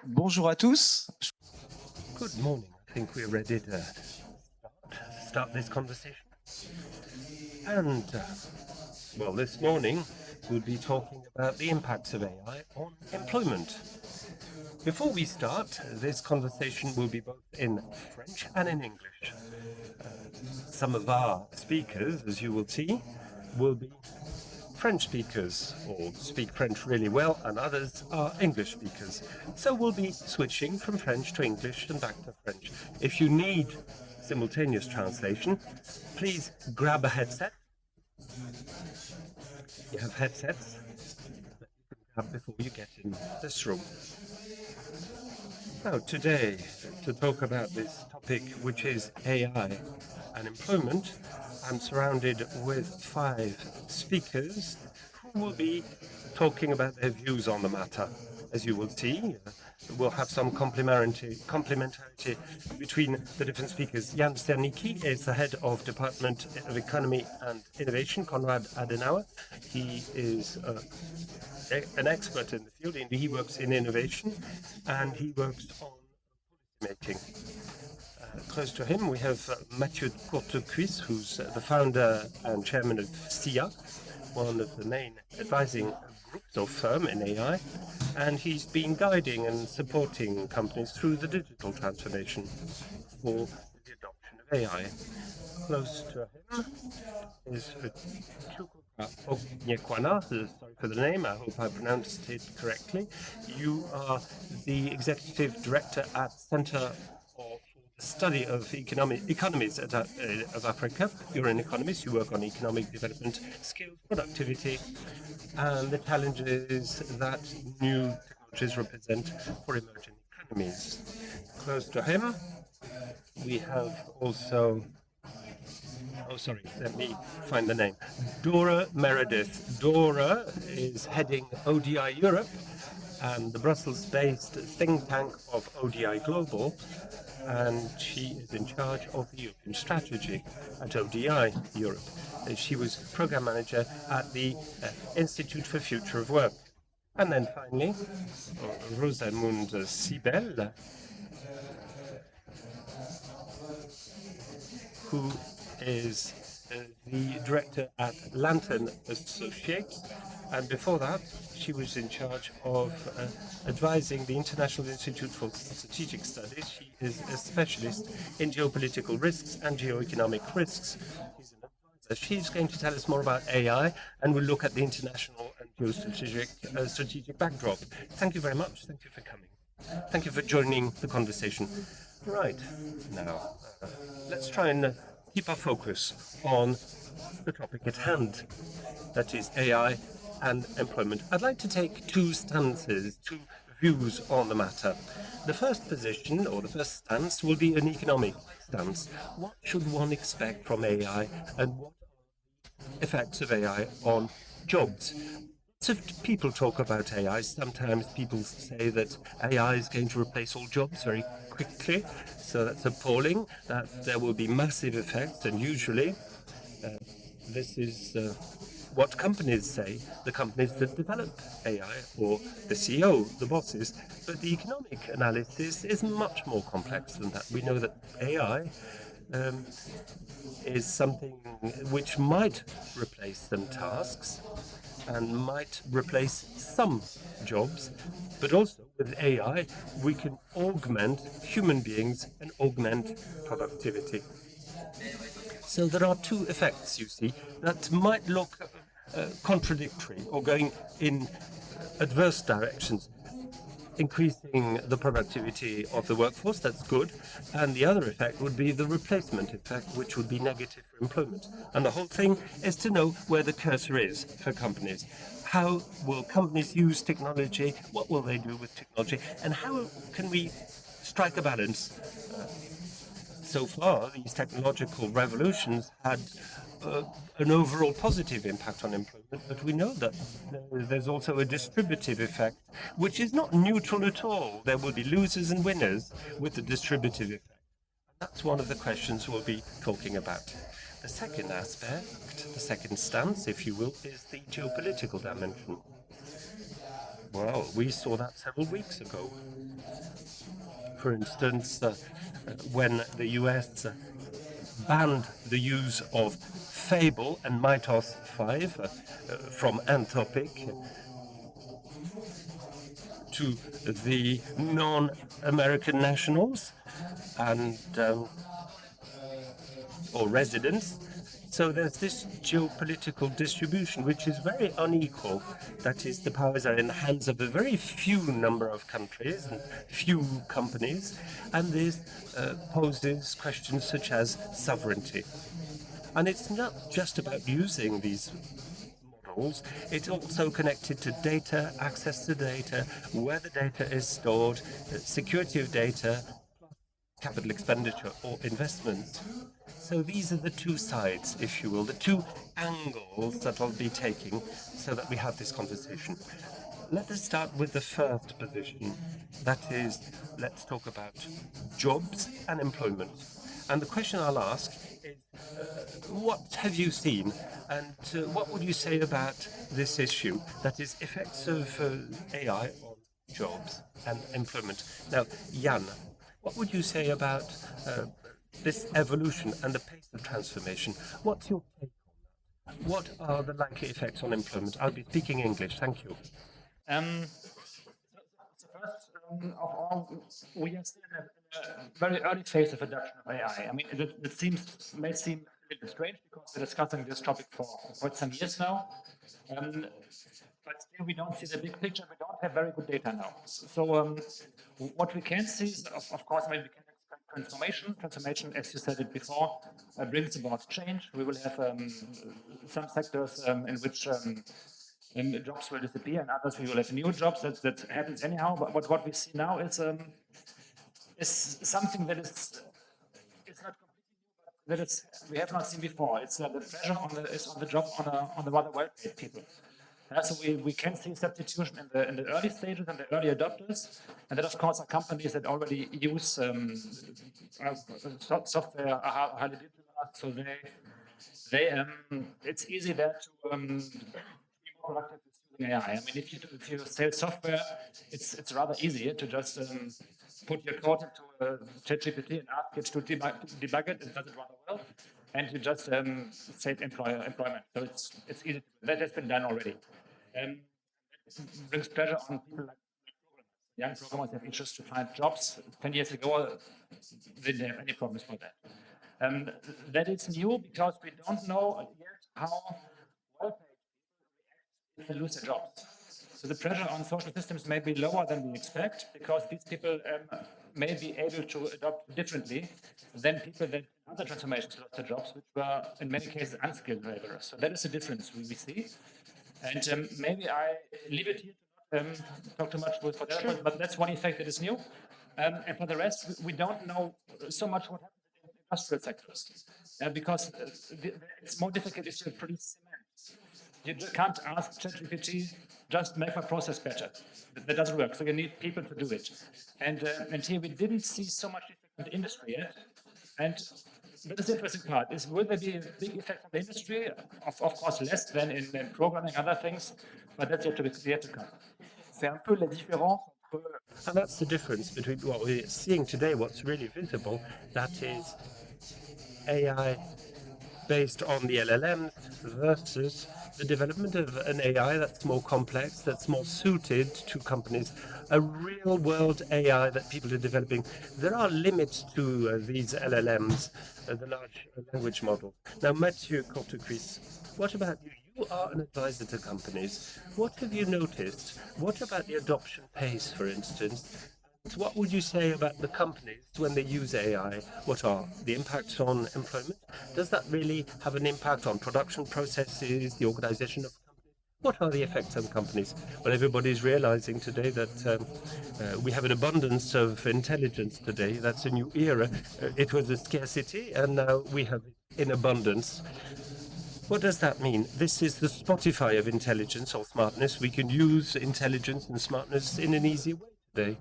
Bonjour à tous. Good morning. I think we're ready to start this conversation. And, well, this morning we'll be talking about the impacts of AI on employment. Before we start, this conversation will be both in French and in English. Some of our speakers, as you will see, will be French speakers or speak French really well, and others are English speakers. So we'll be switching from French to English and back to French. If you need simultaneous translation, please grab a headset. You have headsets that you can grab before you get in this room. Now, today, to talk about this topic, which is AI and employment, I'm surrounded with 5 speakers who will be talking about their views on the matter. As you will see, we'll have some complementarity between the different speakers. Jan Sternicki is the head of Department of Economy and Innovation, Konrad Adenauer. He is an expert in the field, and he works in innovation, and he works on policy making. Close to him, we have Mathieu Courtecuisse, who's the founder and chairman of SIA, one of the main advising groups or firm in AI, and he's been guiding and supporting companies through the digital transformation for the adoption of AI. Close to him is Onyekwana, sorry for the name, I hope I pronounced it correctly. You are the executive director at Center for the Study of Economies of Africa. You're an economist, you work on economic development, skills, productivity, and the challenges that new technologies represent for emerging economies. Close to him, we have also let me find the name. Dora Meredith. Dora is heading ODI Europe and the Brussels-based think tank of ODI Global, and she is in charge of the European strategy at ODI Europe. She was program manager at the Institute for Future of Work. And then finally, Rosamund Sibel, who is the director at Lantern Associates, and before that she was in charge of advising the International Institute for Strategic Studies. She is a specialist in geopolitical risks and geoeconomic risks. She's an advisor. She's going to tell us more about AI, and we'll look at the international and geostrategic strategic backdrop. Thank you very much. Thank you for coming. Thank you for joining the conversation. Right, now let's try and keep our focus on the topic at hand, that is AI and employment. I'd like to take 2 stances, 2 views on the matter. The first position, or the first stance, will be an economic stance. What should one expect from AI, and what are the effects of AI on jobs? So people talk about AI. Sometimes people say that AI is going to replace all jobs very quickly. So that's appalling, that there will be massive effects, and usually this is what companies say, the companies that develop AI, or the CEO, the bosses. But the economic analysis is much more complex than that. We know that AI is something which might replace some tasks and might replace some jobs, but also with AI we can augment human beings and augment productivity. So there are 2 effects, you see, that might look contradictory or going in adverse directions. Increasing the productivity of the workforce, that's good, and the other effect would be the replacement effect, which would be negative for employment. And the whole thing is to know where the cursor is for companies. How will companies use technology? What will they do with technology? And how can we strike a balance? So far, these technological revolutions had an overall positive impact on employment, but we know that there's also a distributive effect, which is not neutral at all. There will be losers and winners with the distributive effect. That's one of the questions we'll be talking about. The second aspect, the second stance, if you will, is the geopolitical dimension. Well, we saw that several weeks ago. For instance, when the US banned the use of Fable and Mythos 5 from Anthropic to the non-American nationals and or residents. So there's this geopolitical distribution, which is very unequal. That is, the powers are in the hands of a very few number of countries and few companies, and this poses questions such as sovereignty. And it's not just about using these models, it's also connected to data, access to data, where the data is stored, security of data, capital expenditure or investment. So these are the two sides, if you will, the two angles that I'll be taking so that we have this conversation. Let us start with the first position. That is, let's talk about jobs and employment. And the question I'll ask is, what have you seen and what would you say about this issue? That is, effects of AI on jobs and employment. Now, Jan, what would you say about this evolution and the pace of transformation? What's your take on that? What are the likely effects on employment? I'll be speaking English, thank you. So first of all, we are still in a very early phase of adoption of AI. I mean, it may seem a little strange because we're discussing this topic for quite some years now. But still, we don't see the big picture. We don't have very good data now. So what we can see is, of course, maybe we can expect transformation. Transformation, as you said it before, brings about change. We will have some sectors in which jobs will disappear, and others we will have new jobs. That happens anyhow. But what we see now is something that is not completely new, but that we have not seen before. It's the pressure is on the job on the rather well-paid people. So we can see substitution in the early stages and the early adopters, and then of course are companies that already use software are highly digitalized, so it's easy there to be more productive with using AI. I mean, if you sell software, it's rather easy to just put your code into ChatGPT and ask it to debug it. It does it rather well, and you just save employment. So it's easy. That has been done already. It brings pressure on people like programmers. Young programmers have issues to find jobs. 10 years ago, they didn't have any problems for that. That is new because we don't know yet how well-paid people react if they lose their jobs. So the pressure on social systems may be lower than we expect because these people may be able to adopt differently than people that in other transformations lost their jobs, which were in many cases unskilled laborers. So that is the difference we see. And maybe I leave it here to not talk too much for that, but that's one effect that is new. And for the rest, we don't know so much what happens in industrial sectors because it's more difficult if you produce cement. You can't ask ChatGPT, just make my process better. That doesn't work. So you need people to do it. And here we didn't see so much effect on the industry yet. And that is the interesting part. Will there be a big effect on the industry? Of course, less than in programming other things, but that's yet to come. C'est un peu la différence entre. And that's the difference between what we're seeing today, what's really visible, that is AI based on the LLM versus the development of an AI that's more complex, that's more suited to companies, a real world AI that people are developing. There are limits to these LLMs, the large language model. Now, Mathieu Courtecuisse, what about you? You are an advisor to companies. What have you noticed? What about the adoption pace, for instance? What would you say about the companies when they use AI? What are the impacts on employment? Does that really have an impact on production processes, the organization of companies? What are the effects on companies? Well, everybody's realizing today that we have an abundance of intelligence today. That's a new era. It was a scarcity, and now we have it in abundance. What does that mean? This is the Spotify of intelligence or smartness. We can use intelligence and smartness in an easy way today.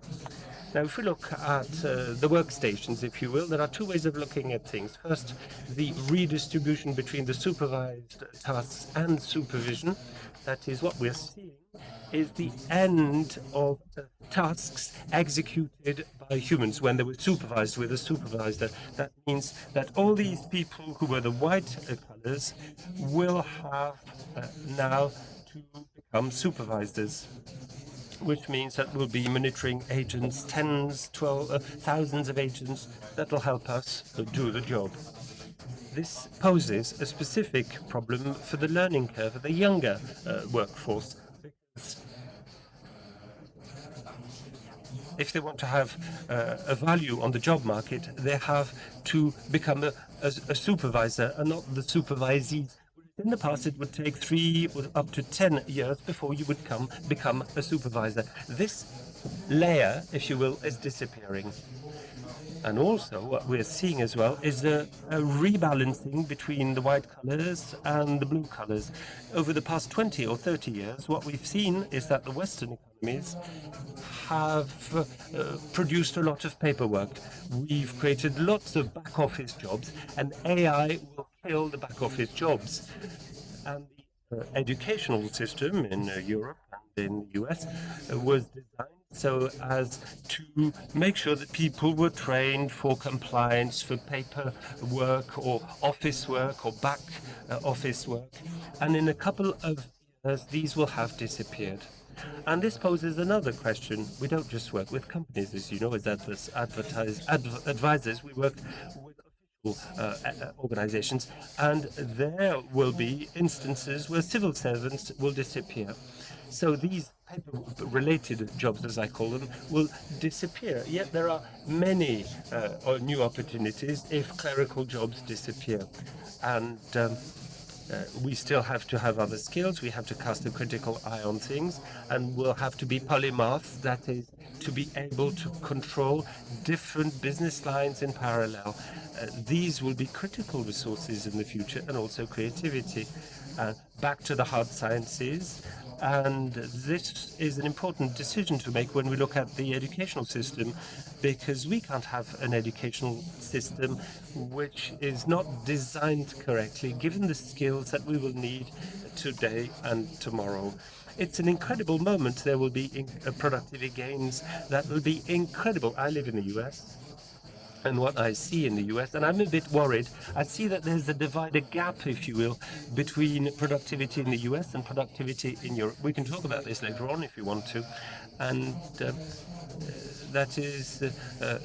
Now, if we look at the workstations, if you will, there are two ways of looking at things. First, the redistribution between the supervised tasks and supervision. That is what we're seeing is the end of tasks executed by humans when they were supervised with a supervisor. That means that all these people who were the white colors will have now to become supervisors, which means that we'll be monitoring agents, thousands of agents that will help us do the job. This poses a specific problem for the learning curve of the younger workforce, because if they want to have a value on the job market, they have to become a supervisor and not the supervisees. In the past, it would take 3 or up to 10 years before you would become a supervisor. This layer, if you will, is disappearing. And also, what we're seeing as well is a rebalancing between the white colors and the blue colors. Over the past 20 or 30 years, what we've seen is that the Western economies have produced a lot of paperwork. We've created lots of back office jobs, and AI will kill the back office jobs. And the educational system in Europe and in the US was designed so as to make sure that people were trained for compliance, for paper work or office work or back office work. And in a couple of years, these will have disappeared. And this poses another question. We don't just work with companies, as you know, as advisors. We work with organizations, and there will be instances where civil servants will disappear. So these paper-related jobs, as I call them, will disappear. Yet there are many new opportunities if clerical jobs disappear. And we still have to have other skills. We have to cast a critical eye on things, and we'll have to be polymath, that is, to be able to control different business lines in parallel. These will be critical resources in the future, and also creativity. Back to the hard sciences. And this is an important decision to make when we look at the educational system, because we can't have an educational system which is not designed correctly, given the skills that we will need today and tomorrow. It's an incredible moment. There will be productivity gains that will be incredible. I live in the US. And what I see in the US, and I'm a bit worried, I see that there's a divided gap, if you will, between productivity in the US and productivity in Europe. We can talk about this later on if you want to. And that is,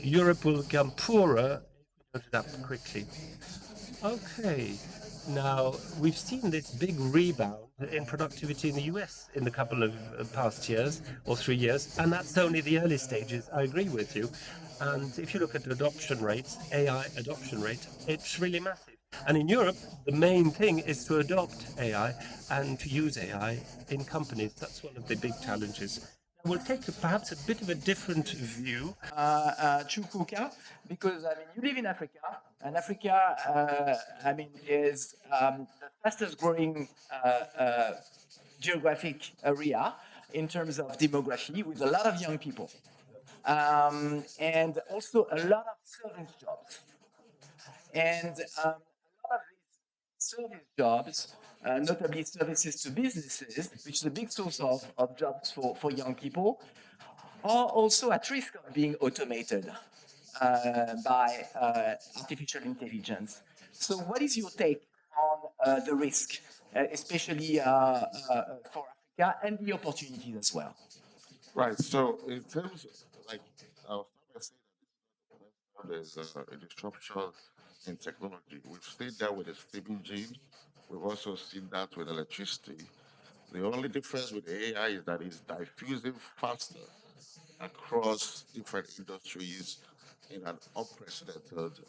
Europe will become poorer if we don't adapt quickly. Okay. Now, we've seen this big rebound in productivity in the US in the couple of past years or 3 years, and that's only the early stages. I agree with you. And if you look at adoption rates, AI adoption rate, it's really massive. And in Europe, the main thing is to adopt AI and to use AI in companies. That's one of the big challenges. We'll take perhaps a bit of a different view. Chukwuka, because I mean you live in Africa, and Africa, I mean, is the fastest growing geographic area in terms of demography, with a lot of young people, and also a lot of service jobs, and a lot of these service jobs, notably services to businesses, which is a big source of jobs for young people, are also at risk of being automated by artificial intelligence. So, what is your take on the risk, especially for Africa, and the opportunities as well? Right. So in terms of, like, I'll start by saying that there's a disruption in technology. We've seen that with the steam engine. We've also seen that with electricity. The only difference with AI is that it's diffusing faster across different industries at an unprecedented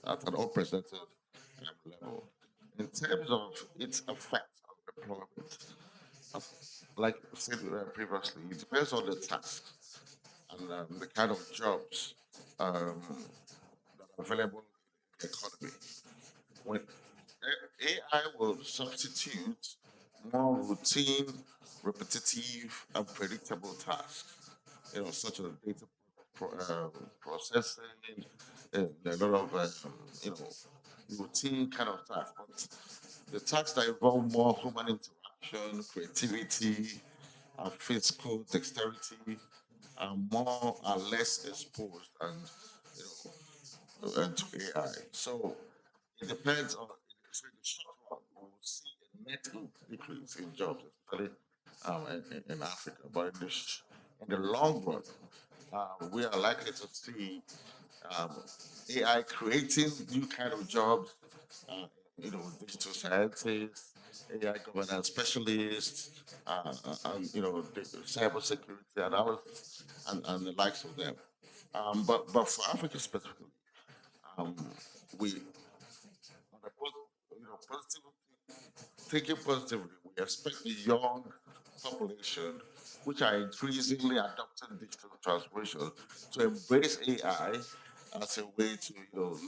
level. In terms of its effect on deployment, as- like said previously, it depends on the tasks and the kind of jobs um, that are available in the economy. When AI will substitute more routine, repetitive, and predictable tasks, such as data processing, a lot of you know routine kind of tasks. But the tasks that involve more human interaction, creativity, and physical dexterity are more are less exposed and to AI. So it depends on so in the short run, we will see a net decrease in jobs, especially in Africa. But in the long run, we are likely to see um, AI creating new kind of jobs, uh, digital scientists, AI governance specialists, and the cybersecurity analysts, and the likes of them. But for Africa specifically, um, we on a positive thinking positively, we expect the young population, which are increasingly adopting digital transformation, to embrace AI as a way to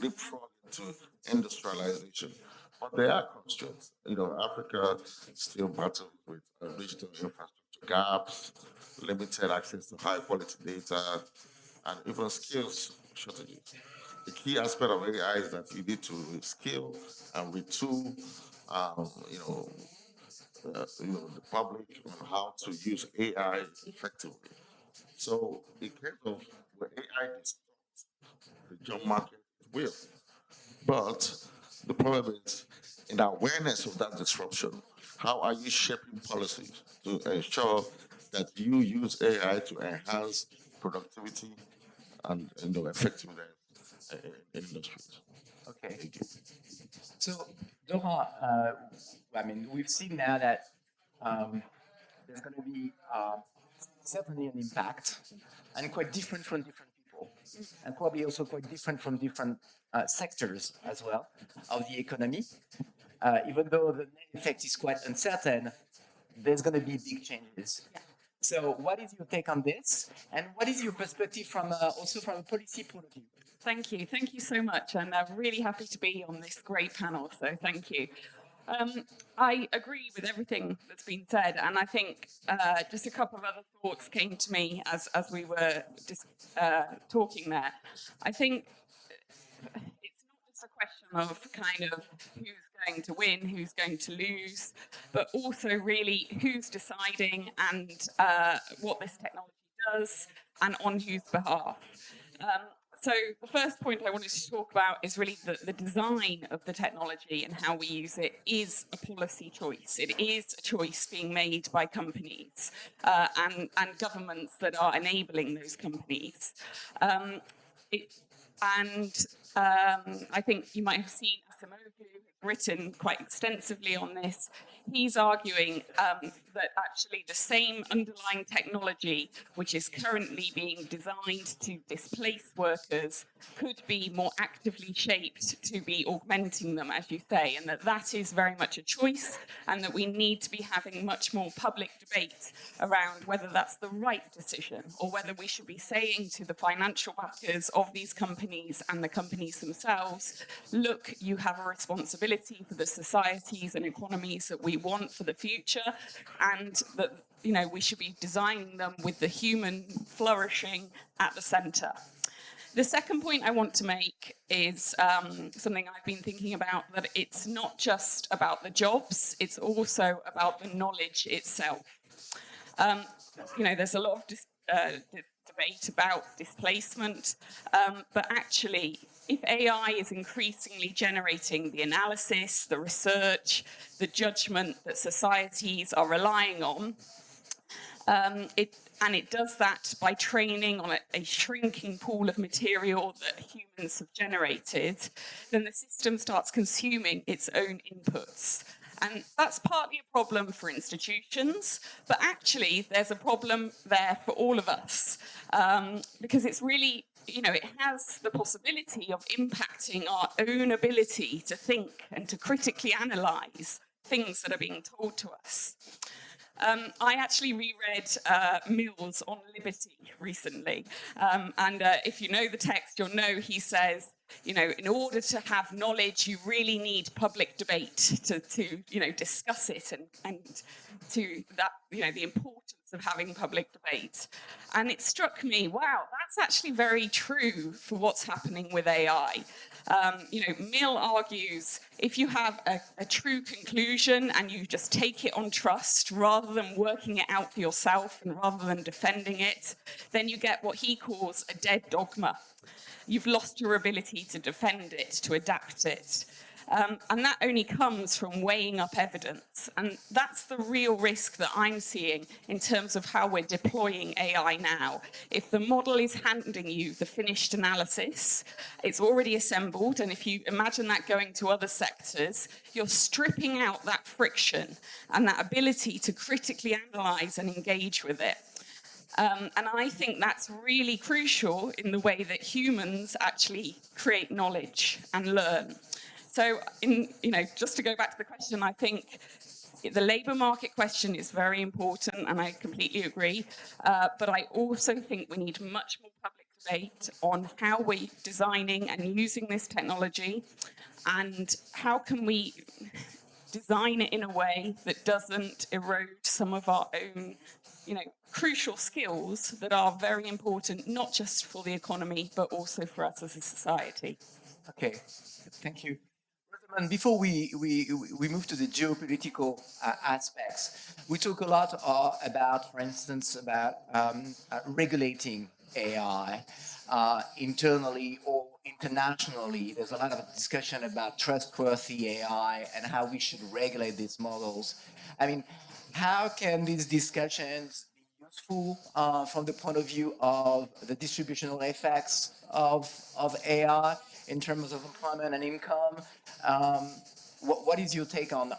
leapfrog into industrialization. But there are constraints. Africa still battles with digital infrastructure gaps, limited access to high quality data, and even skills shortages. The key aspect of AI is that you need to skill and retool, um, you know, the public on how to use AI effectively. So, in case of where AI disrupts the job market, it will. But the problem is, in awareness of that disruption, how are you shaping policies to ensure that you use AI to enhance productivity and effectiveness in industries? Okay. Thank you. So, Dora, I mean, we've seen now that there's going to be certainly an impact, and quite different from different people, and probably also quite different from different sectors as well of the economy. Even though the net effect is quite uncertain, there's going to be big changes. So, what is your take on this, and what is your perspective from also from a policy point of view? Thank you. Thank you so much. And I'm really happy to be on this great panel. So thank you. I agree with everything that's been said. And I think just a couple of other thoughts came to me as we were just talking there. I think it's not just a question of kind of who's going to win, who's going to lose, but also really who's deciding and what this technology does and on whose behalf. So the first point I wanted to talk about is really the design of the technology and how we use it is a policy choice. It is a choice being made by companies and governments that are enabling those companies. It, and I think you might have seen Asamoah, who's written quite extensively on this. He's arguing that actually the same underlying technology, which is currently being designed to displace workers, could be more actively shaped to be augmenting them, as you say, and that is very much a choice, and that we need to be having much more public debate around whether that's the right decision, or whether we should be saying to the financial backers of these companies and the companies themselves, look, you have a responsibility for the societies and economies that we want for the future, and that we should be designing them with the human flourishing at the centre. The second point I want to make is something I've been thinking about, that it's not just about the jobs, it's also about the knowledge itself. There's a lot of debate about displacement, but actually, if AI is increasingly generating the analysis, the research, the judgment that societies are relying on, it does that by training on a shrinking pool of material that humans have generated, then the system starts consuming its own inputs. And that's partly a problem for institutions, but actually there's a problem there for all of us, because it's really, it has the possibility of impacting our own ability to think and to critically analyse things that are being told to us. I actually reread Mill's On Liberty recently, and if you know the text, you'll know he says, in order to have knowledge, you really need public debate to discuss it and to that, the importance of having public debate. And it struck me, wow, that's actually very true for what's happening with AI. Mill argues if you have a true conclusion and you just take it on trust rather than working it out for yourself and rather than defending it, then you get what he calls a dead dogma. You've lost your ability to defend it, to adapt it. And that only comes from weighing up evidence. And that's the real risk that I'm seeing in terms of how we're deploying AI now. If the model is handing you the finished analysis, it's already assembled, and if you imagine that going to other sectors, you're stripping out that friction and that ability to critically analyze and engage with it. And I think that's really crucial in the way that humans actually create knowledge and learn. So, just to go back to the question, I think the labour market question is very important, and I completely agree. But I also think we need much more public debate on how we're designing and using this technology, and how can we design it in a way that doesn't erode some of our own, crucial skills that are very important, not just for the economy, but also for us as a society. Okay, thank you. And before we move to the geopolitical aspects, we talk a lot about, for instance, about regulating AI internally or internationally. There's a lot of discussion about trustworthy AI and how we should regulate these models. I mean, how can these discussions be useful from the point of view of the distributional effects of AI in terms of employment and income? What is your take on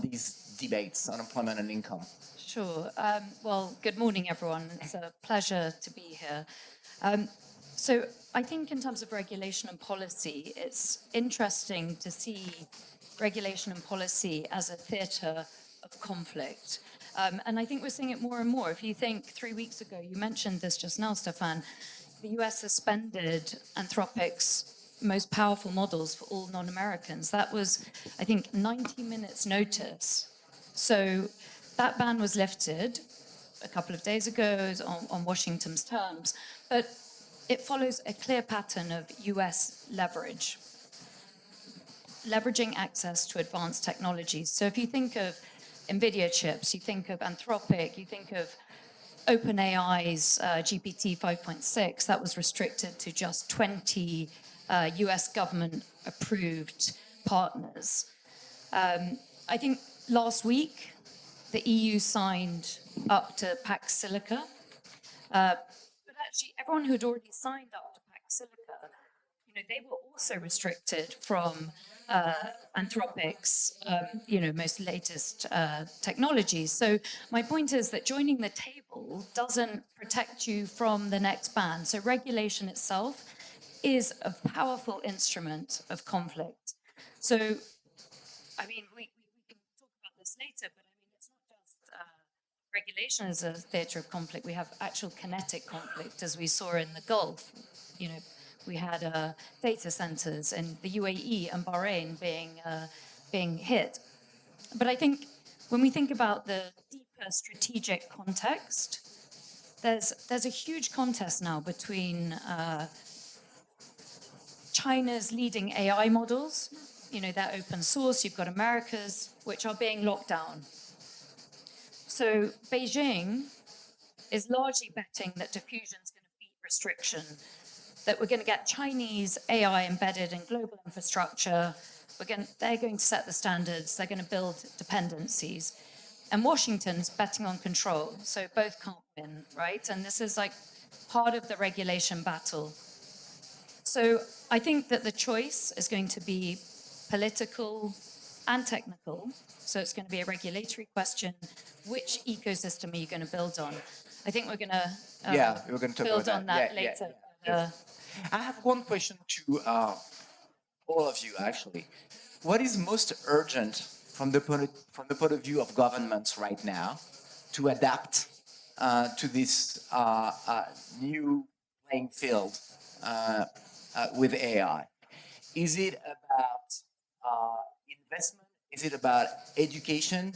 these debates on employment and income? Sure. Well, good morning, everyone. It's a pleasure to be here. So I think in terms of regulation and policy, it's interesting to see regulation and policy as a theatre of conflict. And I think we're seeing it more and more. If you think 3 weeks ago, you mentioned this just now, Stefan, the US suspended Anthropic's most powerful models for all non-Americans. That was, I think, 90 minutes notice. So that ban was lifted a couple of days ago on Washington's terms, but it follows a clear pattern of US leverage, leveraging access to advanced technologies. So if you think of NVIDIA chips, you think of Anthropic, you think of OpenAI's GPT 5.6, that was restricted to just 20 US government-approved partners. I think last week, the EU signed up to Pax Silica, but actually everyone who had already signed up to Pax Silica, they were also restricted from Anthropic's, most latest technologies. So my point is that joining the table doesn't protect you from the next ban. So regulation itself is a powerful instrument of conflict. So, I mean, we can talk about this later, but I mean, it's not just regulation as a theatre of conflict. We have actual kinetic conflict, as we saw in the Gulf. We had data centers in the UAE and Bahrain being hit. But I think when we think about the deeper strategic context, there's a huge contest now between China's leading AI models, they're open source, you've got America's, which are being locked down. So Beijing is largely betting that diffusion's going to beat restriction, that we're going to get Chinese AI embedded in global infrastructure, they're going to set the standards, they're going to build dependencies. And Washington's betting on control, so both can't win, right? And this is like part of the regulation battle. So I think that the choice is going to be political and technical. So it's going to be a regulatory question. Which ecosystem are you going to build on? I think we're going to build on that later. I have one question to all of you, actually. What is most urgent from the point of view of governments right now to adapt to this new playing field? with AI? Is it about investment? Is it about education?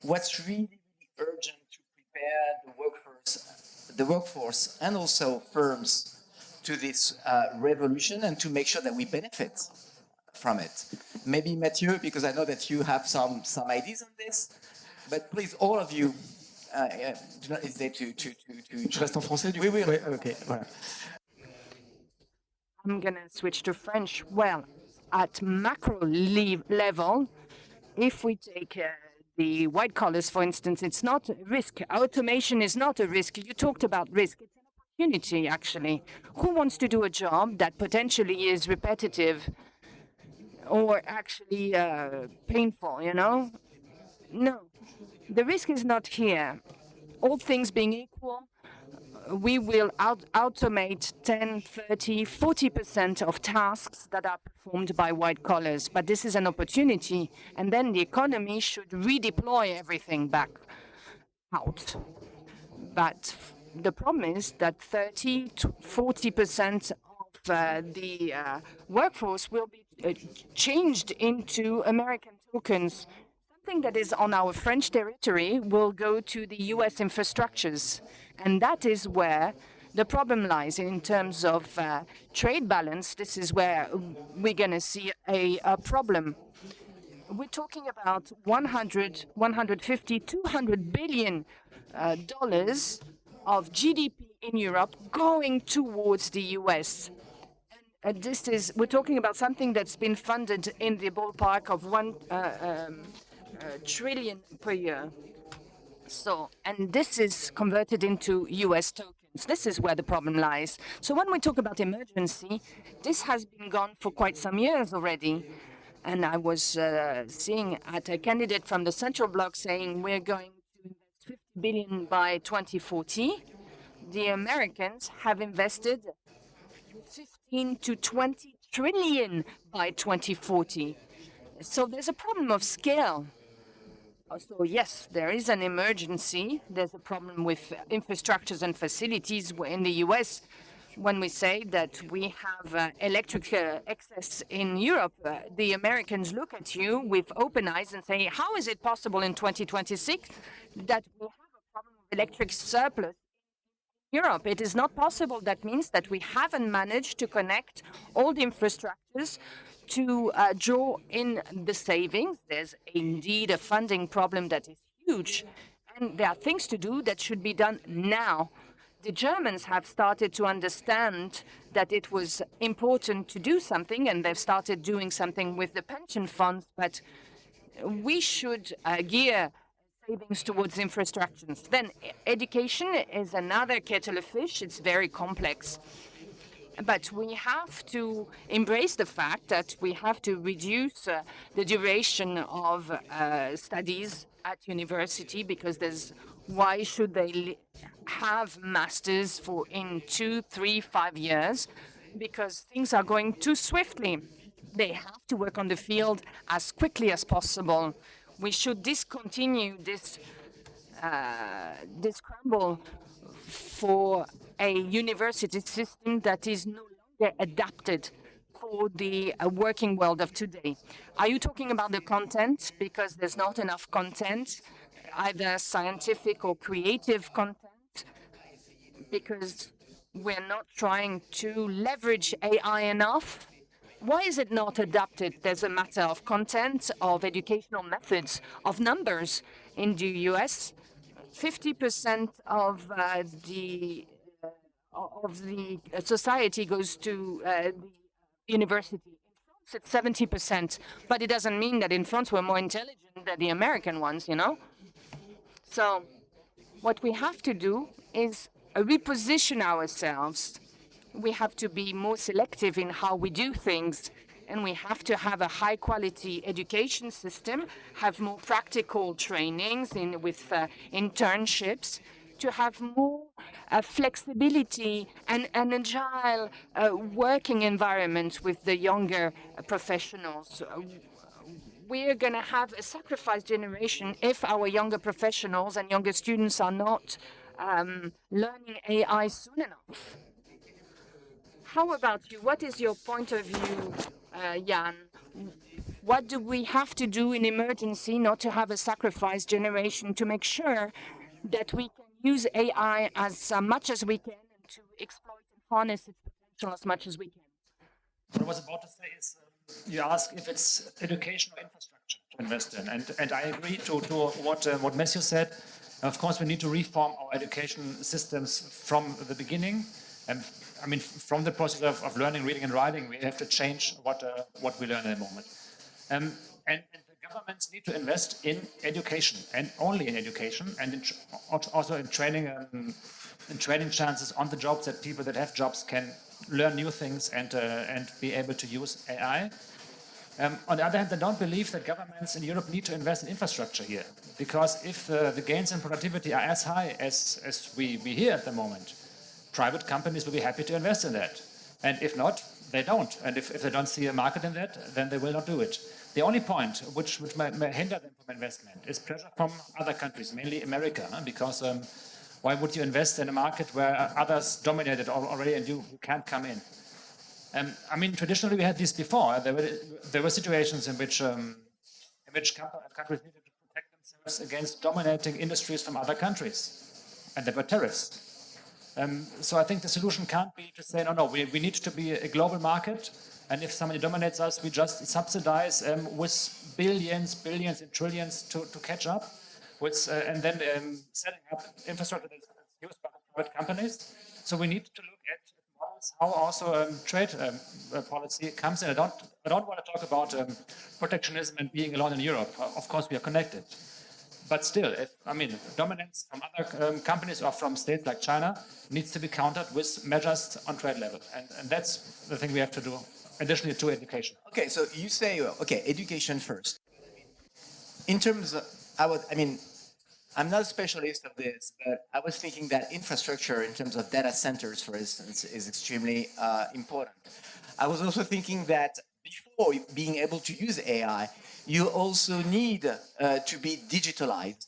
What's really, really urgent to prepare the workforce and also firms to this revolution and to make sure that we benefit from it? Maybe Mathieu, because I know that you have some ideas on this, but please, all of you, do not hesitate to. Je reste en français, du Oui, coup? oui. Ouais, ok, voilà. I'm going to switch to French. Well, at macro level, if we take the white collars, for instance, it's not a risk. Automation is not a risk. You talked about risk. It's an opportunity, actually. Who wants to do a job that potentially is repetitive or actually painful, you know? No. The risk is not here. All things being equal, we will automate 10, 30, 40% of tasks that are performed by white collars. But this is an opportunity. And then the economy should redeploy everything back out. But the problem is that 30 to 40% of the workforce will be changed into American tokens. Something that is on our French territory will go to the US infrastructures. And that is where the problem lies in terms of trade balance. This is where we're going to see a problem. We're talking about 100, 150, 200 billion dollars of GDP in Europe going towards the US. And this is, we're talking about something that's been funded in the ballpark of 1 trillion per year. So, and this is converted into US tokens. This is where the problem lies. So when we talk about emergency, this has been gone for quite some years already. And I was seeing at a candidate from the Central Bloc saying we're going to invest 50 billion by 2040. The Americans have invested 15 to 20 trillion by 2040. So there's a problem of scale. So yes, there is an emergency. There's a problem with infrastructures and facilities in the US. When we say that we have electric excess in Europe, the Americans look at you with open eyes and say, how is it possible in 2026 that we have a problem of electric surplus in Europe? It is not possible. That means that we haven't managed to connect all the infrastructures to draw in the savings. There's indeed a funding problem that is huge. And there are things to do that should be done now. The Germans have started to understand that it was important to do something, and they've started doing something with the pension funds. But we should gear savings towards infrastructures. Then education is another kettle of fish. It's very complex. But we have to embrace the fact that we have to reduce the duration of studies at university, because why should they have masters for in 2, 3, 5 years? Because things are going too swiftly. They have to work on the field as quickly as possible. We should discontinue this scramble for a university system that is no longer adapted for the working world of today. Are you talking about the content? Because there's not enough content, either scientific or creative content, because we're not trying to leverage AI enough. Why is it not adapted? There's a matter of content, of educational methods, of numbers. In the US, 50% of the society goes to the university. In France, it's 70%, but it doesn't mean that in France we're more intelligent than the American ones, you know? So what we have to do is reposition ourselves. We have to be more selective in how we do things, and we have to have a high-quality education system, have more practical trainings with internships, to have more flexibility and an agile working environment with the younger professionals. We're going to have a sacrificed generation if our younger professionals and younger students are not learning AI soon enough. How about you? What is your point of view, Jan? What do we have to do in emergency not to have a sacrificed generation to make sure that we can use AI as much as we can and to exploit and harness its potential as much as we can? What I was about to say is, you ask if it's education or infrastructure to invest in, and I agree to what Matthew said. Of course, we need to reform our education systems from the beginning, and I mean from the process of learning, reading, and writing. We have to change what we learn at the moment, and the governments need to invest in education and only in education, and also in training. And training chances on the jobs that people that have jobs can learn new things and be able to use AI. On the other hand, I don't believe that governments in Europe need to invest in infrastructure here, because if the gains in productivity are as high as we hear at the moment, private companies will be happy to invest in that. And if not, they don't. And if they don't see a market in that, then they will not do it. The only point which may hinder them from investment is pressure from other countries, mainly America, because why would you invest in a market where others dominate it already and you can't come in? I mean, traditionally we had this before. There were situations in which countries needed to protect themselves against dominating industries from other countries, and there were tariffs. So I think the solution can't be to say, no, we need to be a global market, and if somebody dominates us, we just subsidize with billions and trillions to catch up. And then setting up infrastructure that's used by private companies. So we need to look at models how also trade policy comes in. I don't want to talk about protectionism and being alone in Europe. Of course, we are connected. But still, dominance from other companies or from states like China needs to be countered with measures on trade level. And that's the thing we have to do, additionally to education. Okay, so you say, education first. In terms of, I'm not a specialist of this, but I was thinking that infrastructure in terms of data centers, for instance, is extremely important. I was also thinking that before being able to use AI, you also need to be digitalized.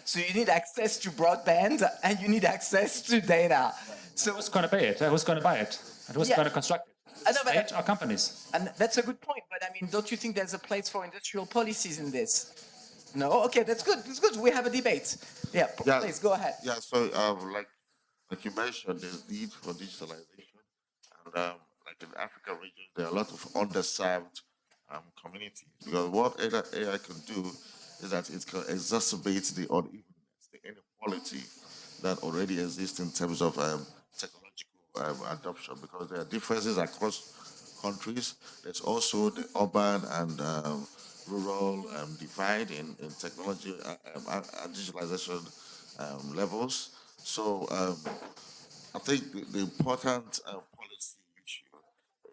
So you need access to broadband and you need access to data. So who's going to pay it? Who's going to buy it? And who's going to construct it? State or companies? And that's a good point. But don't you think there's a place for industrial policies in this? No? Okay, that's good. That's good. We have a debate. Yeah, please go ahead. Yeah, so like you mentioned, there's need for digitalization. And like in the African region, there are a lot of underserved communities. Because what AI can do is that it can exacerbate the unevenness, the inequality that already exists in terms of technological adoption. Because there are differences across countries. There's also the urban and rural divide in technology and digitalization levels. So I think the important policy issue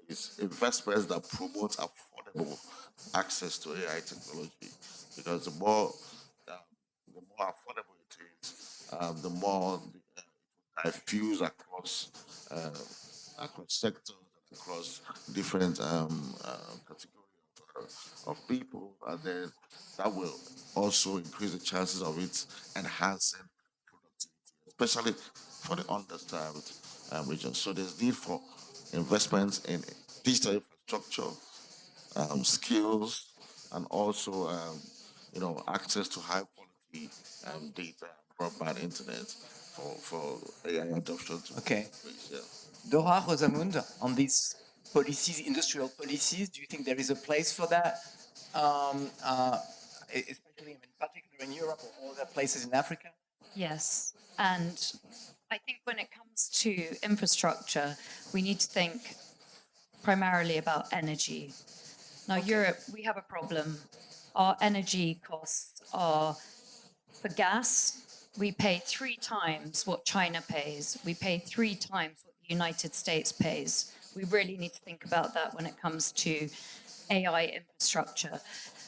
is investments that promote affordable access to AI technology, because the more affordable it is, the more diffuse across sectors, across different categories of people, and then that will also increase the chances of it enhancing productivity, especially for the underserved regions. So there's need for investments in digital infrastructure, skills, and also access to high quality data, broadband internet for AI adoption. Okay. Yeah. Dora, Rosamund, on these policies, industrial policies, do you think there is a place for that? Especially in particular in Europe or other places in Africa? Yes, and I think when it comes to infrastructure, we need to think primarily about energy. Now, Europe, we have a problem. Our energy costs are, for gas, we pay 3 times what China pays. We pay 3 times what the United States pays. We really need to think about that when it comes to AI infrastructure.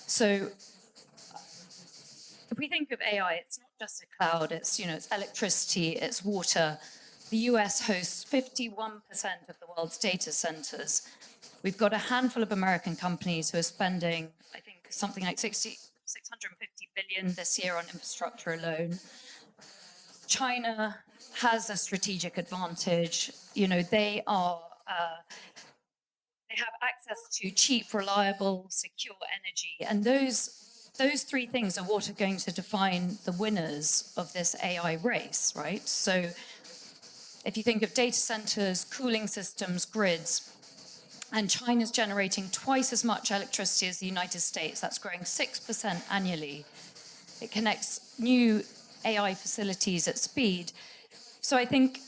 So if we think of AI, it's not just a cloud, it's electricity, it's water. The US hosts 51% of the world's data centers. We've got a handful of American companies who are spending, I think, something like 650 billion this year on infrastructure alone. China has a strategic advantage. They are they have access to cheap, reliable, secure energy, and those three things are what are going to define the winners of this AI race, right? So if you think of data centers, cooling systems, grids, and China's generating twice as much electricity as the United States, that's growing 6% annually. It connects new AI facilities at speed. So I think,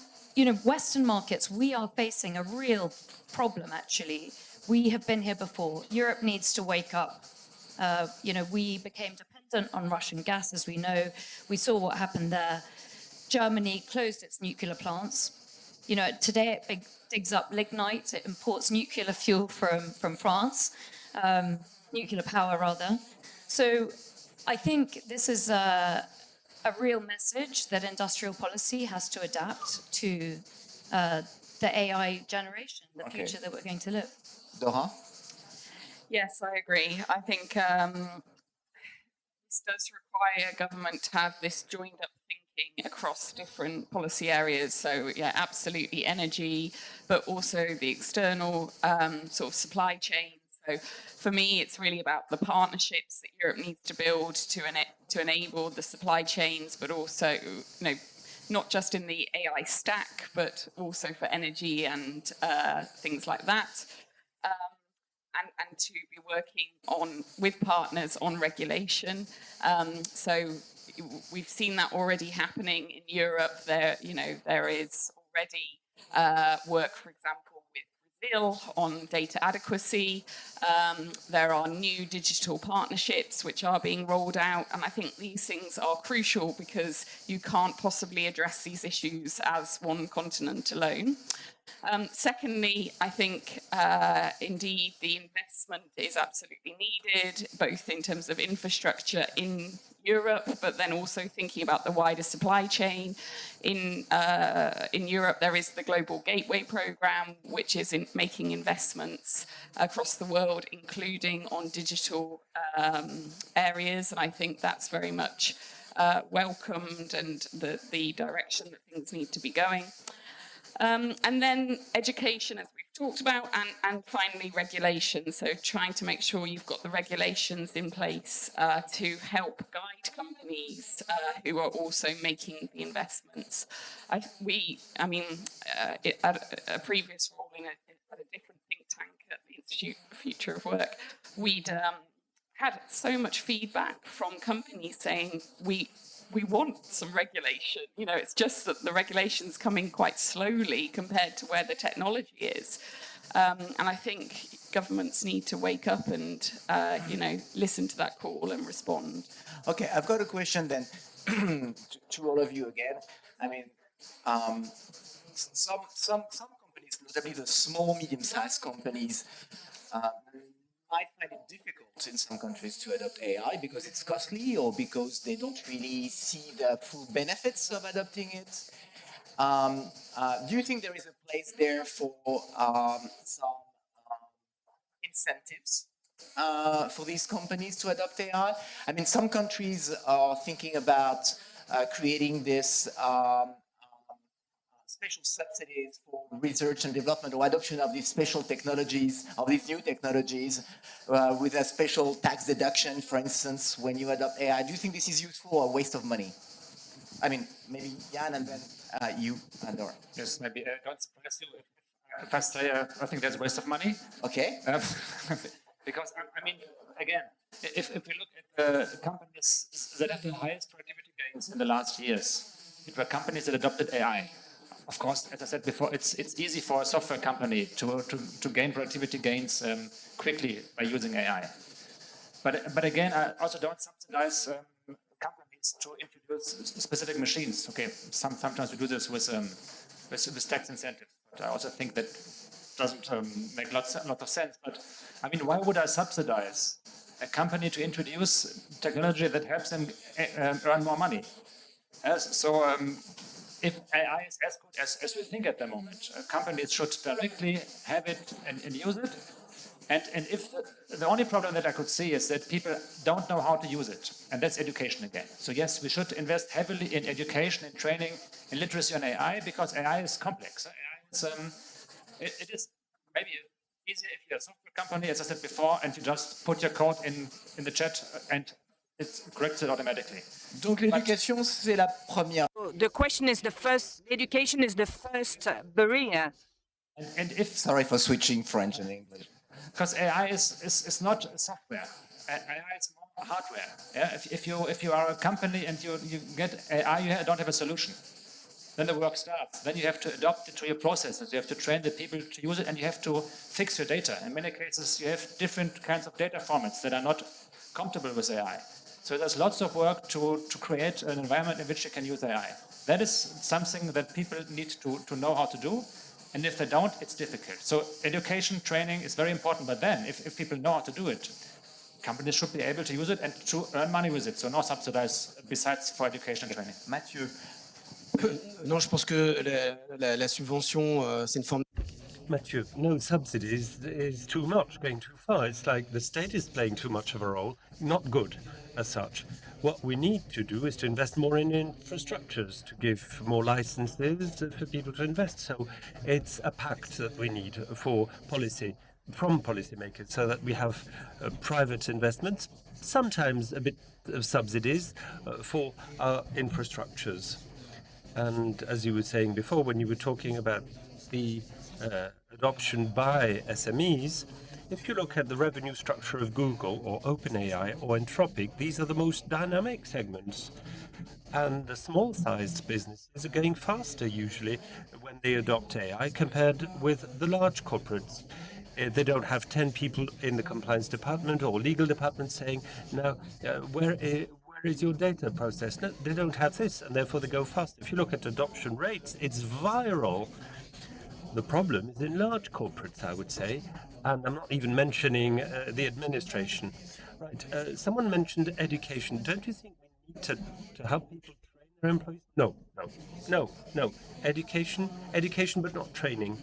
Western markets, we are facing a real problem, actually. We have been here before. Europe needs to wake up. We became dependent on Russian gas, as we know. We saw what happened there. Germany closed its nuclear plants. Today it digs up lignite. It imports nuclear fuel from France, nuclear power, rather. So I think this is a real message that industrial policy has to adapt to the AI generation, the future that we're going to live. Dora? Yes, I agree. I think this does require government to have this joined up thinking across different policy areas. So yeah, absolutely energy, but also the external sort of supply chain. So for me, it's really about the partnerships that Europe needs to build to enable the supply chains, but also, not just in the AI stack, but also for energy and things like that. And to be working with partners on regulation. So we've seen that already happening in Europe. There is already work, for example, with Brazil on data adequacy. There are new digital partnerships which are being rolled out, and I think these things are crucial because you can't possibly address these issues as one continent alone. Secondly, I think indeed the investment is absolutely needed, both in terms of infrastructure in Europe, but then also thinking about the wider supply chain. In Europe, there is the Global Gateway Programme, which is making investments across the world, including on digital areas, and I think that's very much welcomed and the direction that things need to be going. And then education, as we've talked about, and finally regulation. So trying to make sure you've got the regulations in place to help guide companies who are also making the investments. At a previous role at a different think tank at the Institute for the Future of Work, we'd had so much feedback from companies saying we want some regulation. It's just that the regulation's coming quite slowly compared to where the technology is. And I think governments need to wake up and, listen to that call and respond. Okay, I've got a question then to all of you again. I mean, some companies, notably the small, medium-sized companies, might find it difficult in some countries to adopt AI because it's costly or because they don't really see the full benefits of adopting it. Do you think there is a place there for some incentives for these companies to adopt AI? I mean, some countries are thinking about creating this special subsidies for research and development or adoption of these special technologies, of these new technologies, with a special tax deduction, for instance, when you adopt AI. Do you think this is useful or a waste of money? I mean, maybe Jan and then you and Dora. Yes, maybe don't surprise you if I say I think that's a waste of money. Okay. Because, I mean, again, if we look at the companies that have the highest productivity gains in the last years, it were companies that adopted AI. Of course, as I said before, it's easy for a software company to gain productivity gains quickly by using AI. But again, I also don't subsidize companies to introduce specific machines. Okay, sometimes we do this with tax incentives. But I also think that doesn't make lots of sense. But I mean, why would I subsidize a company to introduce technology that helps them earn more money? If AI is as good as we think at the moment, companies should directly have it and use it. And if the only problem that I could see is that people don't know how to use it, and that's education again. So yes, we should invest heavily in education and training and literacy on AI because AI is complex. AI is it is maybe easier if you're a software company, as I said before, and you just put your code in the chat and it corrects it automatically. Donc l'éducation, c'est la première. The question is education is the first barrier. And if Sorry for switching French and English. because AI is not software, AI is more hardware. Yeah? If you are a company and you get AI, you don't have a solution. Then the work starts. Then you have to adopt it to your processes. You have to train the people to use it, and you have to fix your data. In many cases, you have different kinds of data formats that are not compatible with AI. So there's lots of work to create an environment in which you can use AI. That is something that people need to know how to do. And if they don't, it's difficult. So education, training is very important. But then, if people know how to do it, companies should be able to use it and to earn money with it. So no subsidize besides for education and training. Mathieu. Non, je pense que la subvention, c'est une forme. Mathieu, no subsidies is too much, going too far. It's like the state is playing too much of a role, not good as such. What we need to do is to invest more in infrastructures, to give more licenses for people to invest. So it's a pact that we need for policy, from policymakers, so that we have private investments, sometimes a bit of subsidies for our infrastructures. And as you were saying before, when you were talking about the adoption by SMEs, if you look at the revenue structure of Google or OpenAI or Anthropic, these are the most dynamic segments. And the small-sized businesses are going faster usually when they adopt AI compared with the large corporates. They don't have 10 people in the compliance department or legal department saying, now, where is your data process? No, they don't have this, and therefore they go fast. If you look at adoption rates, it's viral. The problem is in large corporates, I would say, and I'm not even mentioning the administration. Right? Someone mentioned education. Don't you think we need to help people train their employees? No. Education, but not training.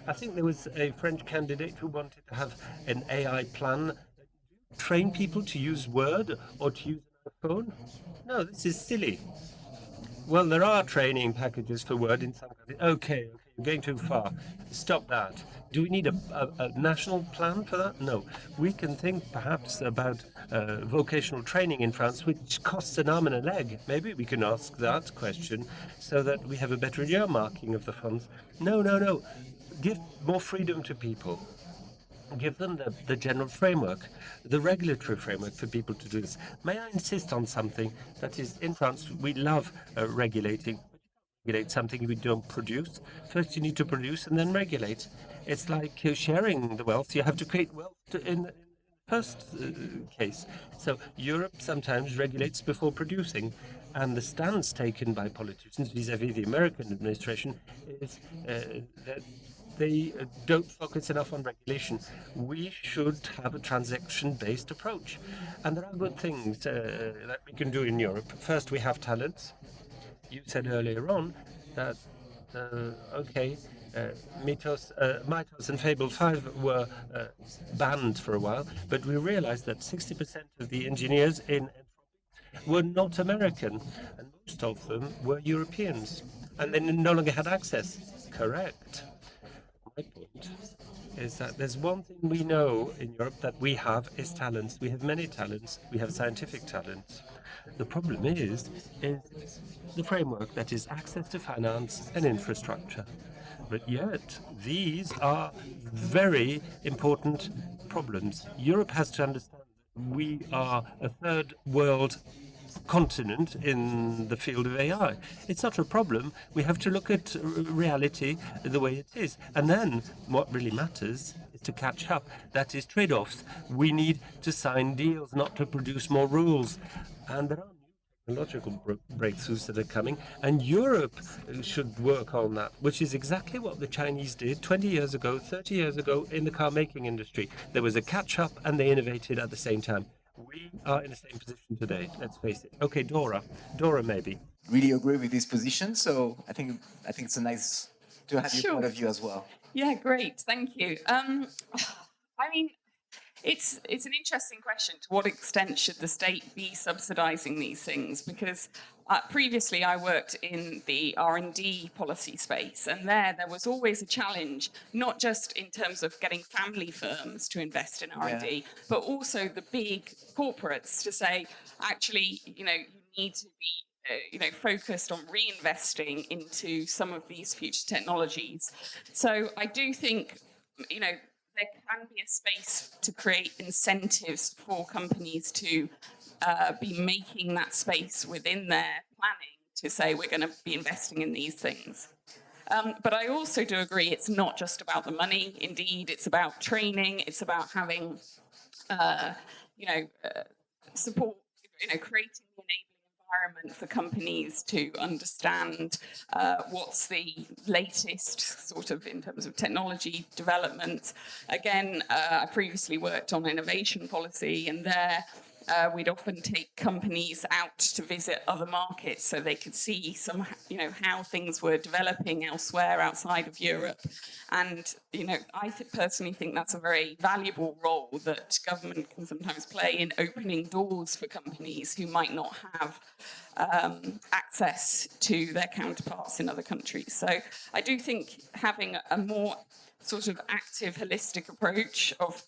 I think there was a French candidate who wanted to have an AI plan, train people to use Word or to use a phone. No, this is silly. Well, there are training packages for Word in some countries. Okay, you're going too far. Stop that. Do we need a national plan for that? No. We can think perhaps about vocational training in France, which costs an arm and a leg. Maybe we can ask that question so that we have a better earmarking of the funds. No. Give more freedom to people. Give them the general framework, the regulatory framework for people to do this. May I insist on something that is, in France, we love regulating. Regulate something we don't produce. First, you need to produce and then regulate. It's like sharing the wealth. You have to create wealth in the first case. So Europe sometimes regulates before producing. And the stance taken by politicians vis-à-vis the American administration is that they don't focus enough on regulation. We should have a transaction-based approach. And there are good things that we can do in Europe. First, we have talents. You said earlier on that, Mitos and Fable 5 were banned for a while, but we realized that 60% of the engineers in Anthropic were not American, and most of them were Europeans, and they no longer had access. Correct. My point is that there's one thing we know in Europe that we have is talents. We have many talents. We have scientific talents. The problem is the framework, that is access to finance and infrastructure. But yet, these are very important problems. Europe has to understand that we are a third world continent in the field of AI. It's not a problem. We have to look at reality the way it is. And then what really matters is to catch up. That is trade-offs. We need to sign deals, not to produce more rules. And there are new technological breakthroughs that are coming, and Europe should work on that, which is exactly what the Chinese did 20 years ago, 30 years ago in the car-making industry. There was a catch-up, and they innovated at the same time. We are in the same position today, let's face it. Okay, Dora maybe. Really agree with this position, so I think it's nice to have your Sure. point of view as well. Yeah, great. Thank you. I mean, It's an interesting question. To what extent should the state be subsidising these things? Because previously I worked in the R&D policy space, and there was always a challenge, not just in terms of getting family firms to invest in R&D, but also the big corporates to say, actually, you need to be focused on reinvesting into some of these future technologies. So I do think, there can be a space to create incentives for companies to be making that space within their planning to say we're going to be investing in these things. But I also do agree it's not just about the money. Indeed, it's about training. It's about having, support, creating the enabling environment for companies to understand what's the latest sort of in terms of technology development. Again, I previously worked on innovation policy, and there we'd often take companies out to visit other markets so they could see how things were developing elsewhere outside of Europe. And I personally think that's a very valuable role that government can sometimes play in opening doors for companies who might not have access to their counterparts in other countries. So I do think having a more sort of active, holistic approach of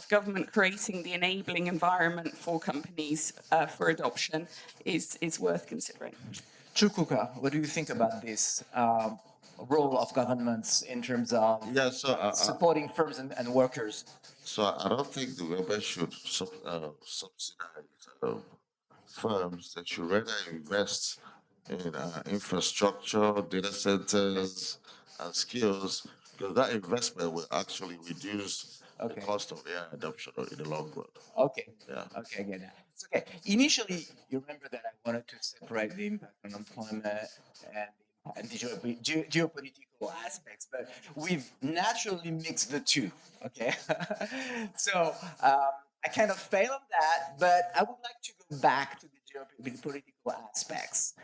government creating the enabling environment for companies for adoption is worth considering. Chukwuka, what do you think about this role of governments in terms of supporting firms and workers? So I don't think the government should subsidize firms. They should rather invest in infrastructure, data centers, and skills, because that investment will actually reduce the cost of AI adoption in the long run. Okay. Yeah. Okay, I get that. It's okay. Initially, you remember that I wanted to separate the impact on employment and the geopolitical aspects, but we've naturally mixed the two. Okay. So I kind of failed on that, but I would like to go back to the geopolitical aspects.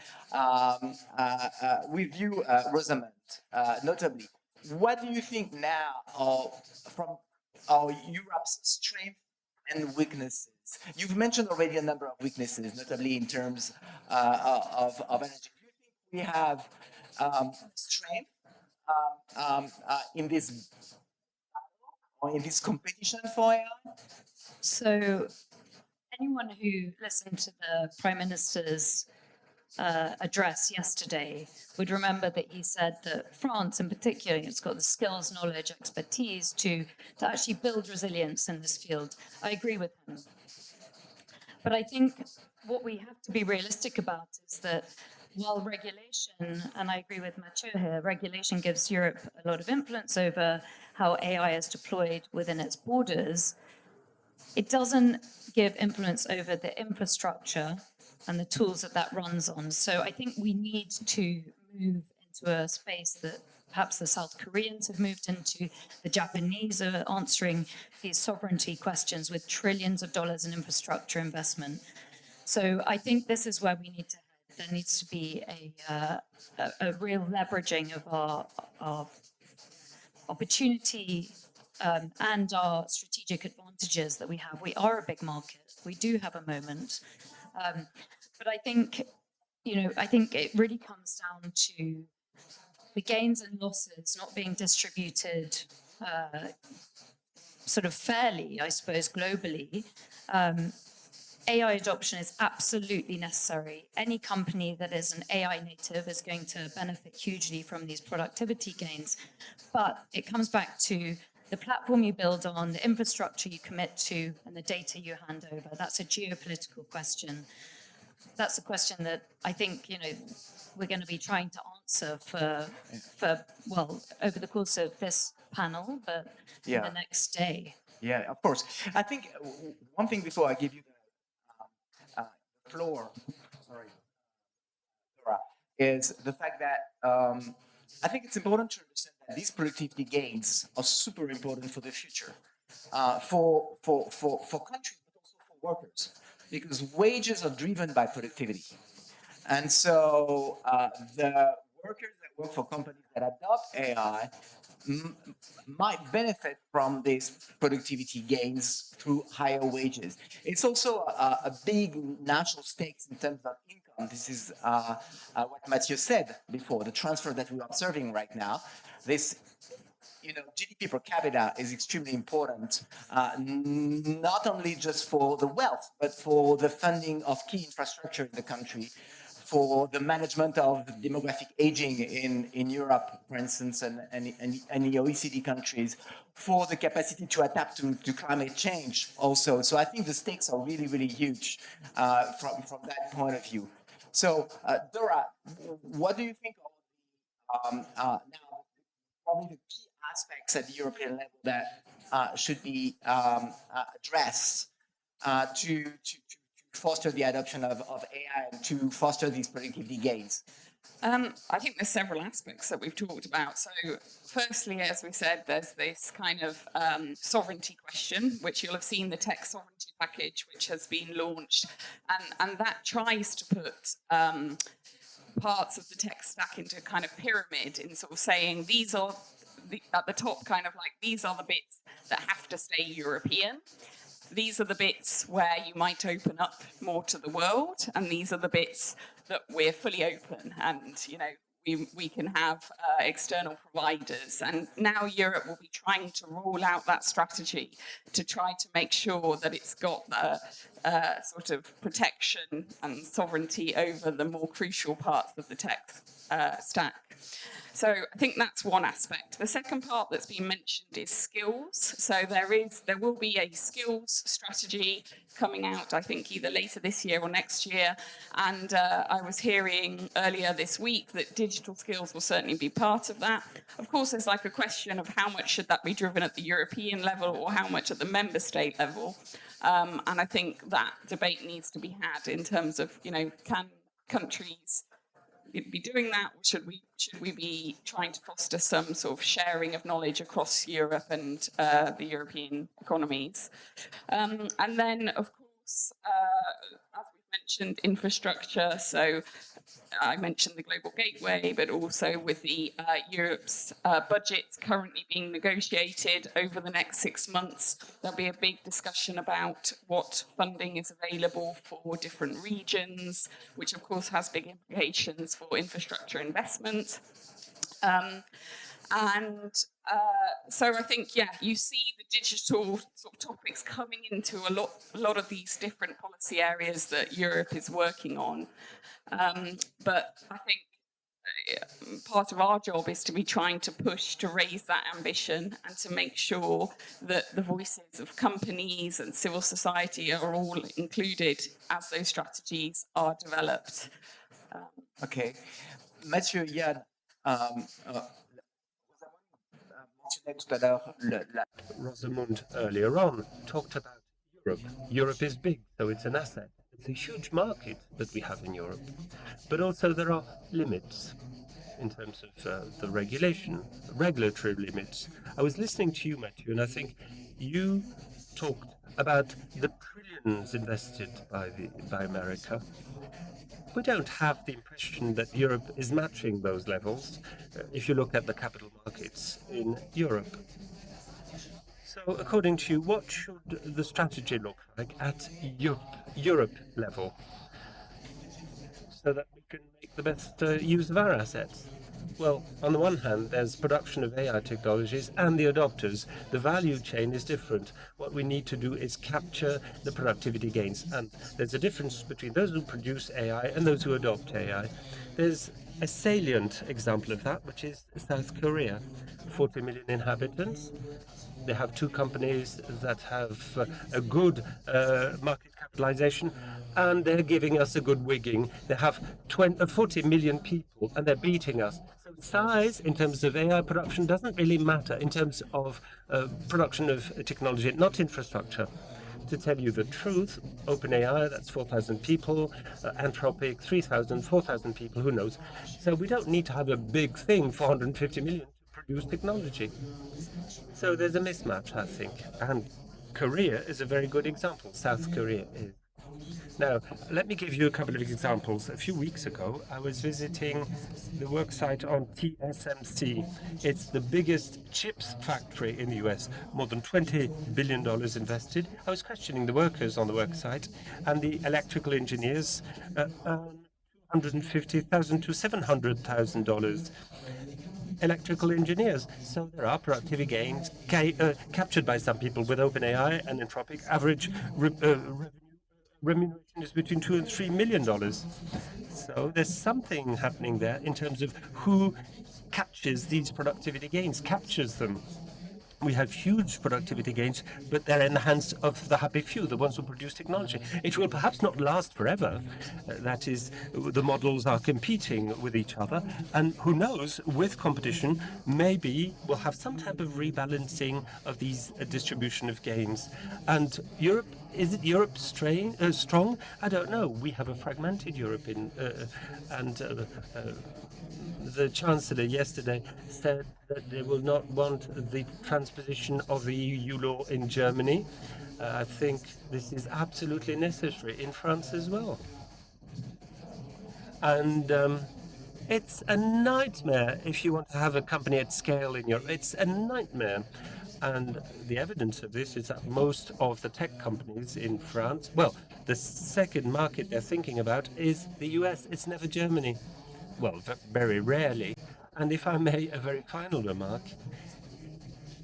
With you, Rosamund, notably, what do you think now from Europe's strength and weaknesses? You've mentioned already a number of weaknesses, notably in terms of energy. Do you think we have strength in this or in this competition for AI? So anyone who listened to the Prime Minister's address yesterday would remember that he said that France in particular has got the skills, knowledge, expertise to actually build resilience in this field. I agree with him. But I think what we have to be realistic about is that while regulation, and I agree with Mathieu here, regulation gives Europe a lot of influence over how AI is deployed within its borders, it doesn't give influence over the infrastructure and the tools that runs on. So I think we need to move into a space that perhaps the South Koreans have moved into. The Japanese are answering these sovereignty questions with trillions of dollars in infrastructure investment. So I think this is where we need to head. There needs to be a real leveraging of our opportunity and our strategic advantages that we have. We are a big market. We do have a moment. But I think it really comes down to the gains and losses not being distributed sort of fairly, I suppose, globally. AI adoption is absolutely necessary. Any company that is an AI native is going to benefit hugely from these productivity gains. But it comes back to the platform you build on, the infrastructure you commit to, and the data you hand over. That's a geopolitical question. That's a question that I think, we're going to be trying to answer for over the course of this panel, but in the next day. Yeah, of course. I think one thing before I give you the floor, sorry, Laura, is the fact that I think it's important to understand that these productivity gains are super important for the future, for countries, but also for workers, because wages are driven by productivity. And so the workers that work for companies that adopt AI might benefit from these productivity gains through higher wages. It's also a big national stakes in terms of income. This is what Mathieu said before, the transfer that we're observing right now. This GDP per capita is extremely important, not only just for the wealth, but for the funding of key infrastructure in the country, for the management of demographic aging in Europe, for instance, and the OECD countries, for the capacity to adapt to climate change also. So I think the stakes are really, really huge from that point of view. So Dora, what do you think of now probably the key aspects at the European level that should be addressed to foster the adoption of AI and to foster these productivity gains? I think there's several aspects that we've talked about. So firstly, as we said, there's this kind of sovereignty question, which you'll have seen the tech sovereignty package, which has been launched, and that tries to put parts of the tech stack into a kind of pyramid in sort of saying these are at the top, kind of like these are the bits that have to stay European. These are the bits where you might open up more to the world, and these are the bits that we're fully open, and we can have external providers. And now Europe will be trying to roll out that strategy to try to make sure that it's got the sort of protection and sovereignty over the more crucial parts of the tech stack. So I think that's one aspect. The second part that's been mentioned is skills. So there will be a skills strategy coming out, I think, either later this year or next year. And I was hearing earlier this week that digital skills will certainly be part of that. Of course, there's like a question of how much should that be driven at the European level or how much at the member state level. And I think that debate needs to be had in terms of, can countries be doing that? Should we be trying to foster some sort of sharing of knowledge across Europe and the European economies? And then, of course, as we've mentioned, infrastructure. So I mentioned the global gateway, but also with the Europe's budgets currently being negotiated over the next 6 months, there'll be a big discussion about what funding is available for different regions, which of course has big implications for infrastructure investment. So I think, you see the digital sort of topics coming into a lot of these different policy areas that Europe is working on. But I think part of our job is to be trying to push to raise that ambition and to make sure that the voices of companies and civil society are all included as those strategies are developed. Okay. Mathieu, Yann, Rosamund earlier on talked about Europe. Europe is big, so it's an asset. It's a huge market that we have in Europe. But also there are limits in terms of the regulatory limits. I was listening to you, Mathieu, and I think you talked about the trillions invested by America. We don't have the impression that Europe is matching those levels if you look at the capital markets in Europe. So according to you, what should the strategy look like at Europe level so that we can make the best use of our assets? Well, on the one hand, there's production of AI technologies and the adopters. The value chain is different. What we need to do is capture the productivity gains. And there's a difference between those who produce AI and those who adopt AI. There's a salient example of that, which is South Korea. 40 million inhabitants. They have two companies that have a good market capitalization, and they're giving us a good wigging. They have 40 million people, and they're beating us. So size, in terms of AI production, doesn't really matter in terms of production of technology, not infrastructure. To tell you the truth, OpenAI, that's 4,000 people, Anthropic, 3,000, 4,000 people, who knows. So we don't need to have a big thing, 450 million, to produce technology. So there's a mismatch, I think. And Korea is a very good example. South Korea is. Now, let me give you a couple of examples. A few weeks ago, I was visiting the worksite on TSMC. It's the biggest chips factory in the US, more than $20 billion invested. I was questioning the workers on the worksite, and the electrical engineers earn $250,000 to $700,000. Electrical engineers. So there are productivity gains captured by some people with OpenAI and Anthropic. Average remuneration is between $2 and $3 million. So there's something happening there in terms of who captures these productivity gains, captures them. We have huge productivity gains, but they're in the hands of the happy few, the ones who produce technology. It will perhaps not last forever. That is, the models are competing with each other. And who knows, with competition, maybe we'll have some type of rebalancing of these distribution of gains. And Europe, is it Europe strong? I don't know. We have a fragmented Europe the Chancellor yesterday said that they will not want the transposition of the EU law in Germany. I think this is absolutely necessary in France as well. And it's a nightmare if you want to have a company at scale in Europe. It's a nightmare. And the evidence of this is that most of the tech companies in France, well, the second market they're thinking about is the US. It's never Germany. Well, very rarely. And if I may, a very final remark,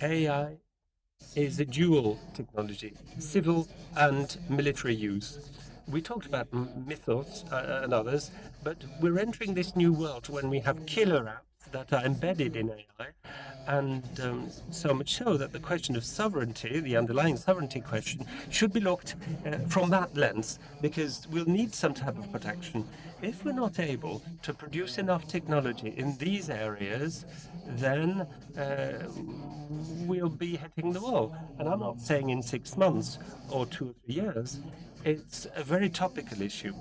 AI is a dual technology, civil and military use. We talked about mythos and others, but we're entering this new world when we have killer apps that are embedded in AI, and so much so that the question of sovereignty, the underlying sovereignty question, should be looked from that lens, because we'll need some type of protection. If we're not able to produce enough technology in these areas, then we'll be hitting the wall. And I'm not saying in 6 months or 2 or 3 years. It's a very topical issue.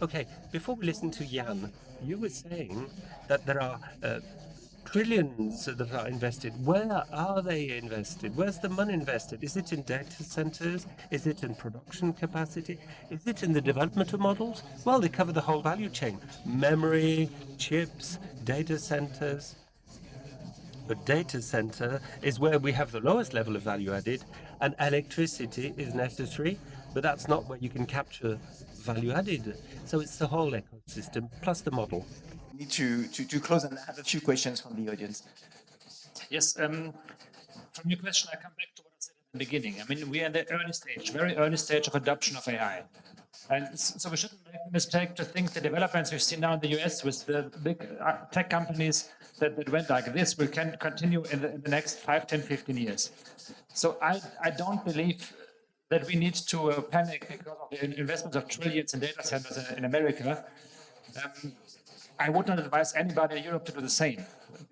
Okay, before we listen to Jan, you were saying that there are trillions that are invested. Where are they invested? Where's the money invested? Is it in data centers? Is it in production capacity? Is it in the development of models? Well, they cover the whole value chain. Memory, chips, data centers. The data center is where we have the lowest level of value added, and electricity is necessary, but that's not where you can capture value added. So it's the whole ecosystem plus the model. We need to close and have a few questions from the audience. Yes, from your question, I come back to what I said at the beginning. I mean, we are in the early stage, very early stage of adoption of AI. And so we shouldn't make the mistake to think the developments we've seen now in the US with the big tech companies that went like this will continue in the next 5, 10, 15 years. So I don't believe that we need to panic because of the investments of trillions in data centers in America. I would not advise anybody in Europe to do the same,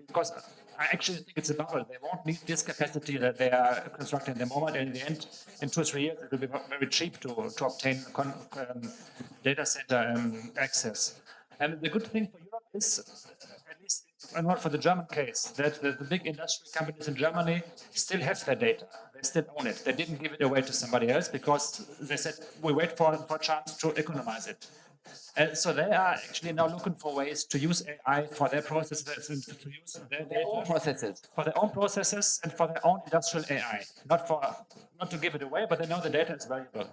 because I actually think it's a bubble. They won't need this capacity that they are constructing at the moment, and in the end, in 2 or 3 years, it will be very cheap to obtain data center access. And the good thing for Europe is, at least not for the German case, that the big industrial companies in Germany still have their data. They still own it. They didn't give it away to somebody else because they said, we wait for a chance to economize it. So they are actually now looking for ways to use AI for their processes and to use their data for their own processes and for their own industrial AI. Not to give it away, but they know the data is valuable.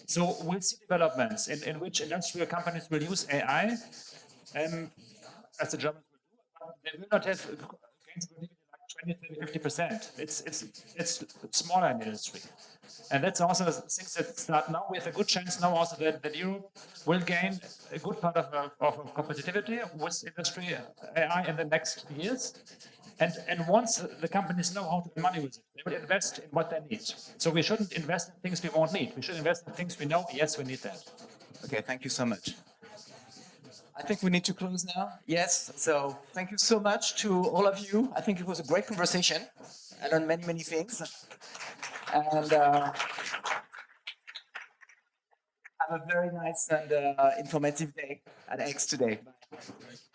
So we'll see developments in which industrial companies will use AI, as the Germans will do, but they will not have gains like 20, 30, 50%. It's smaller in the industry. And that's also things that start now. We have a good chance now also that Europe will gain a good part of competitivity with industry AI in the next years. And once the companies know how to make money with it, they will invest in what they need. So we shouldn't invest in things we won't need. We should invest in things we know, yes, we need that. Okay, thank you so much. I think we need to close now. Yes, so thank you so much to all of you. I think it was a great conversation. I learned many, many things. And have a very nice and informative day at X today. Bye.